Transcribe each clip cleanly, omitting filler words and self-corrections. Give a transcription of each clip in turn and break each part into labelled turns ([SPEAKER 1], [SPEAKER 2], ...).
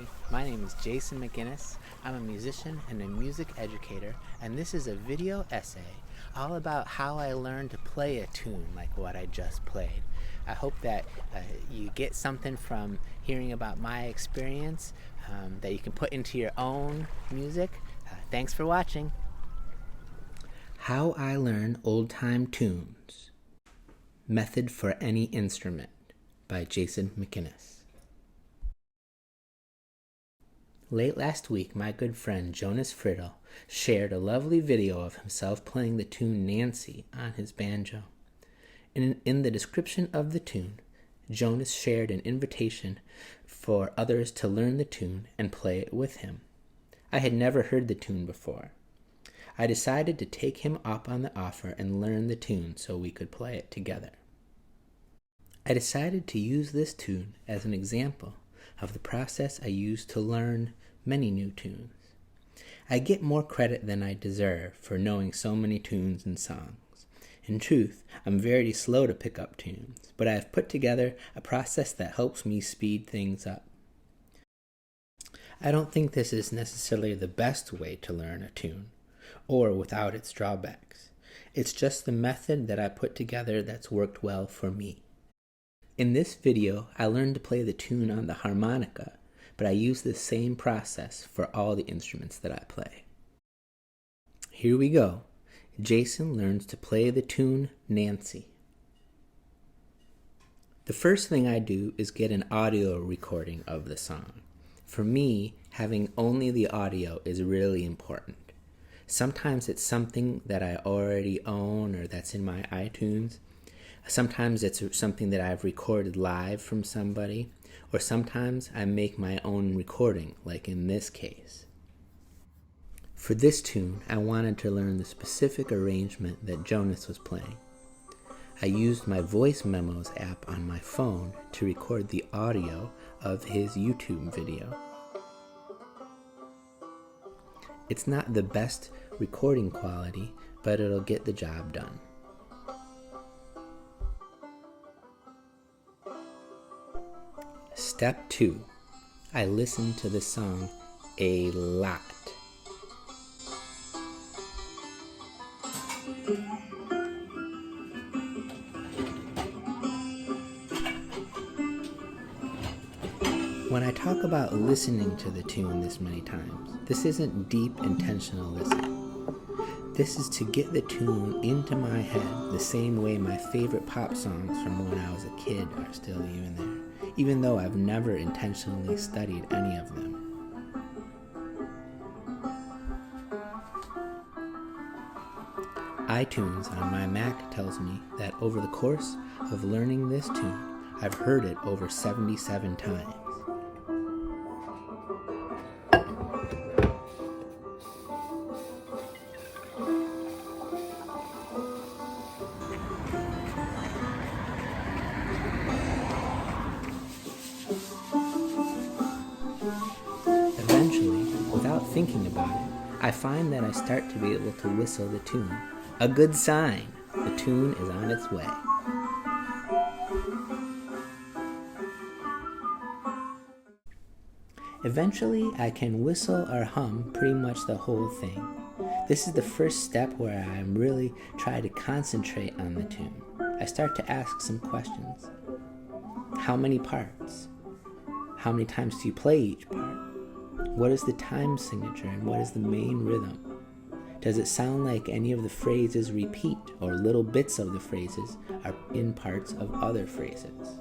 [SPEAKER 1] everybody. My name is Jason McInnes. I'm a musician and a music educator, and this is a video essay all about how I learned to play a tune like what I just played. I hope that you get something from hearing about my experience that you can put into your own music. Thanks for watching. How I Learn Old-Time Tunes. Method for Any Instrument by Jason McInnes. Late last week, my good friend Jonas Friddle shared a lovely video of himself playing the tune Nancy on his banjo. In the description of the tune, Jonas shared an invitation for others to learn the tune and play it with him. I had never heard the tune before. I decided to take him up on the offer and learn the tune so we could play it together. I decided to use this tune as an example of the process I use to learn many new tunes. I get more credit than I deserve for knowing so many tunes and songs. In truth, I'm very slow to pick up tunes, but I have put together a process that helps me speed things up. I don't think this is necessarily the best way to learn a tune, or without its drawbacks. It's just the method that I put together that's worked well for me. In this video, I learned to play the tune on the harmonica, but I use the same process for all the instruments that I play. Here we go. Jason learns to play the tune Nancy. The first thing I do is get an audio recording of the song. For me, having only the audio is really important. Sometimes it's something that I already own or that's in my iTunes. Sometimes it's something that I've recorded live from somebody, or sometimes I make my own recording, like in this case. For this tune, I wanted to learn the specific arrangement that Jonas was playing. I used my Voice Memos app on my phone to record the audio of his YouTube video. It's not the best recording quality, but it'll get the job done. Step 2. I listen to the song a lot. When I talk about listening to the tune this many times, this isn't deep, intentional listening. This is to get the tune into my head the same way my favorite pop songs from when I was a kid are still even there, even though I've never intentionally studied any of them. iTunes on my Mac tells me that over the course of learning this tune, I've heard it over 77 times. Eventually, without thinking about it, I find that I start to be able to whistle the tune. A good sign. The tune is on its way. Eventually, I can whistle or hum pretty much the whole thing. This is the first step where I really try to concentrate on the tune. I start to ask some questions. How many parts? How many times do you play each part? What is the time signature and what is the main rhythm? Does it sound like any of the phrases repeat or little bits of the phrases are in parts of other phrases?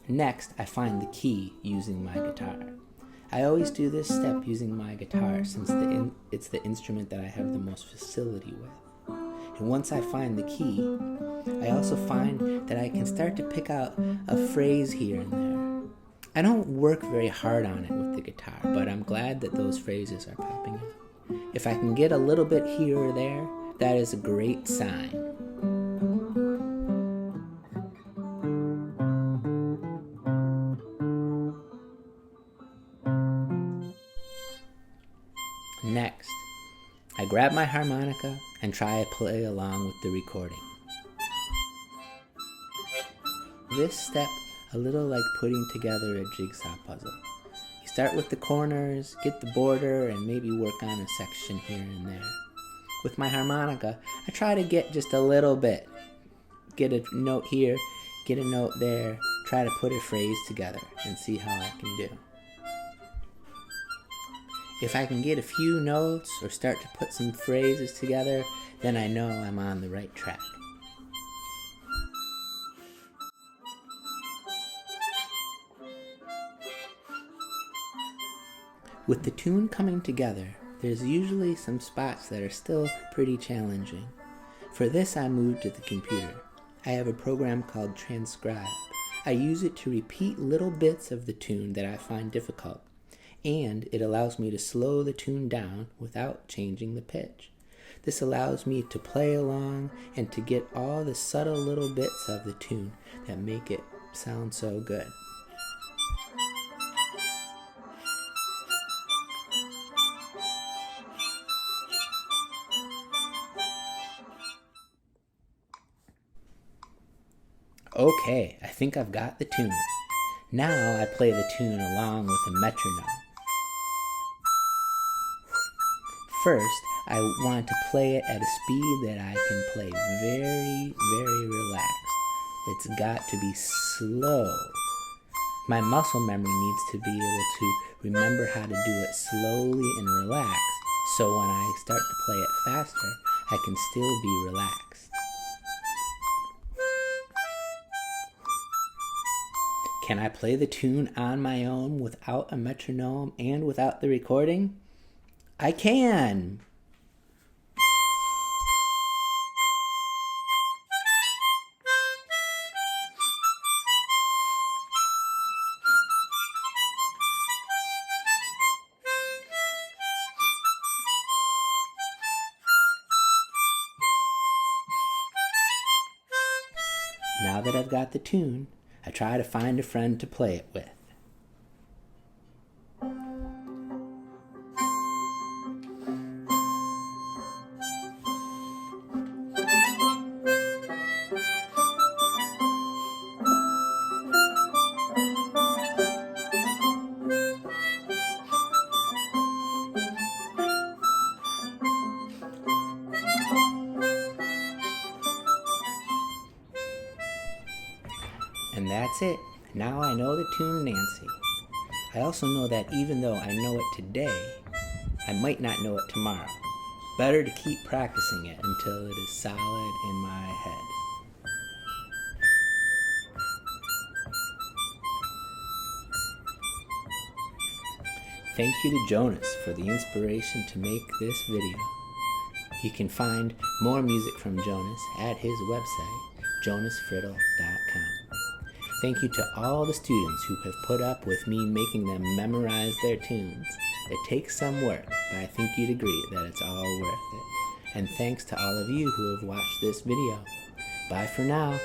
[SPEAKER 1] Next, I find the key using my guitar. I always do this step using my guitar since it's the instrument that I have the most facility with. And once I find the key, I also find that I can start to pick out a phrase here and there. I don't work very hard on it with the guitar, but I'm glad that those phrases are popping up. If I can get a little bit here or there, that is a great sign. Next, I grab my harmonica and try to play along with the recording. this step a little like putting together a jigsaw puzzle. You start with the corners, get the border, and maybe work on a section here and there. With my harmonica, I try to get just a little bit. Get a note here, get a note there, try to put a phrase together and see how I can do. If I can get a few notes or start to put some phrases together, then I know I'm on the right track. With the tune coming together, there's usually some spots that are still pretty challenging. For this, I moved to the computer. I have a program called Transcribe. I use it to repeat little bits of the tune that I find difficult, and it allows me to slow the tune down without changing the pitch. This allows me to play along and to get all the subtle little bits of the tune that make it sound so good. Okay, I think I've got the tune. Now I play the tune along with a metronome. First, I want to play it at a speed that I can play very, very relaxed. It's got to be slow. My muscle memory needs to be able to remember how to do it slowly and relaxed, so when I start to play it faster, I can still be relaxed. Can I play the tune on my own without a metronome and without the recording? I can! Now that I've got the tune, I try to find a friend to play it with. And that's it. Now I know the tune Nancy. I also know that even though I know it today, I might not know it tomorrow. Better to keep practicing it until it is solid in my head. Thank you to Jonas for the inspiration to make this video. You can find more music from Jonas at his website, jonasfriddle.com. Thank you to all the students who have put up with me making them memorize their tunes. It takes some work, but I think you'd agree that it's all worth it. And thanks to all of you who have watched this video. Bye for now.